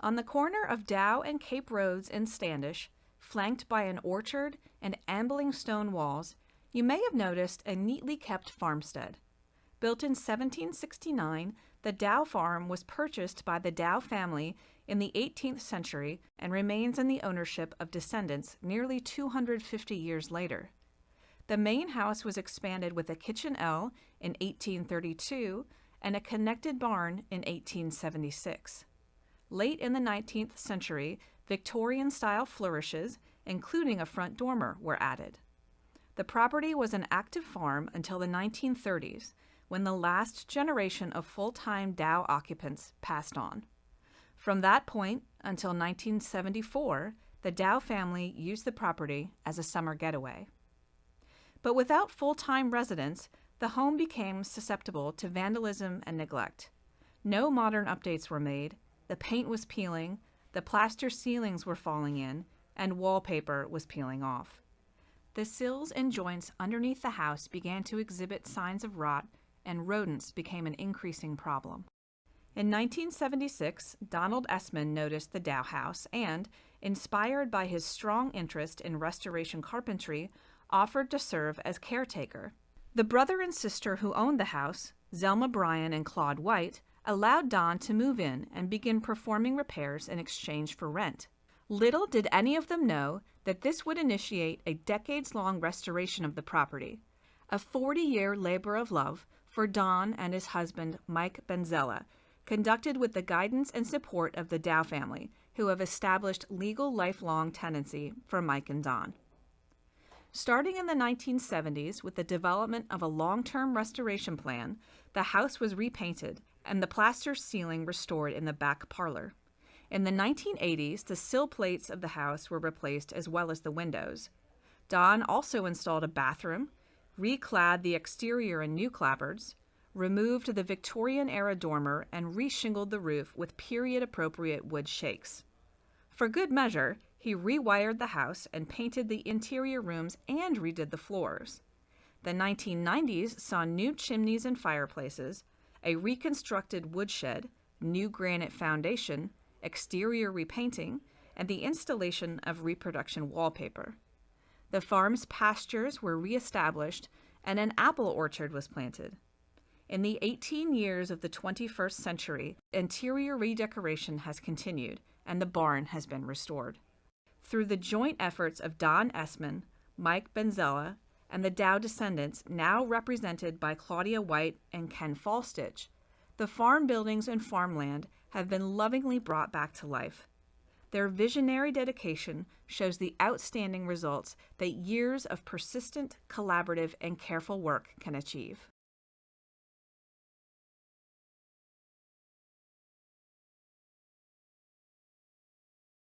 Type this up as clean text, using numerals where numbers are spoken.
On the corner of Dow and Cape Roads in Standish, flanked by an orchard and ambling stone walls, you may have noticed a neatly kept farmstead. Built in 1769, the Dow Farm was purchased by the Dow family in the 18th century and remains in the ownership of descendants nearly 250 years later. The main house was expanded with a kitchen L in 1832 and a connected barn in 1876. Late in the 19th century, Victorian-style flourishes, including a front dormer, were added. The property was an active farm until the 1930s, when the last generation of full-time Dow occupants passed on. From that point until 1974, the Dow family used the property as a summer getaway. But without full-time residents, the home became susceptible to vandalism and neglect. No modern updates were made, the paint was peeling, the plaster ceilings were falling in, and wallpaper was peeling off. The sills and joints underneath the house began to exhibit signs of rot, and rodents became an increasing problem. In 1976, Donald Essman noticed the Dow house and, inspired by his strong interest in restoration carpentry, offered to serve as caretaker. The brother and sister who owned the house, Zelma Bryan and Claude White, allowed Don to move in and begin performing repairs in exchange for rent. Little did any of them know that this would initiate a decades-long restoration of the property, a 40-year labor of love for Don and his husband, Mike Benzella, conducted with the guidance and support of the Dow family, who have established legal lifelong tenancy for Mike and Don. Starting in the 1970s with the development of a long-term restoration plan, the house was repainted and the plaster ceiling restored in the back parlor. In the 1980s, the sill plates of the house were replaced as well as the windows. Don also installed a bathroom, reclad the exterior in new clapboards, removed the Victorian-era dormer, and reshingled the roof with period-appropriate wood shakes. For good measure, he rewired the house and painted the interior rooms and redid the floors. The 1990s saw new chimneys and fireplaces, a reconstructed woodshed, new granite foundation, exterior repainting, and the installation of reproduction wallpaper. The farm's pastures were reestablished and an apple orchard was planted. In the 18 years of the 21st century, interior redecoration has continued and the barn has been restored. Through the joint efforts of Don Essman, Mike Benzella, and the Dow descendants, now represented by Claudia White and Ken Falstich, the farm buildings and farmland have been lovingly brought back to life. Their visionary dedication shows the outstanding results that years of persistent, collaborative, and careful work can achieve.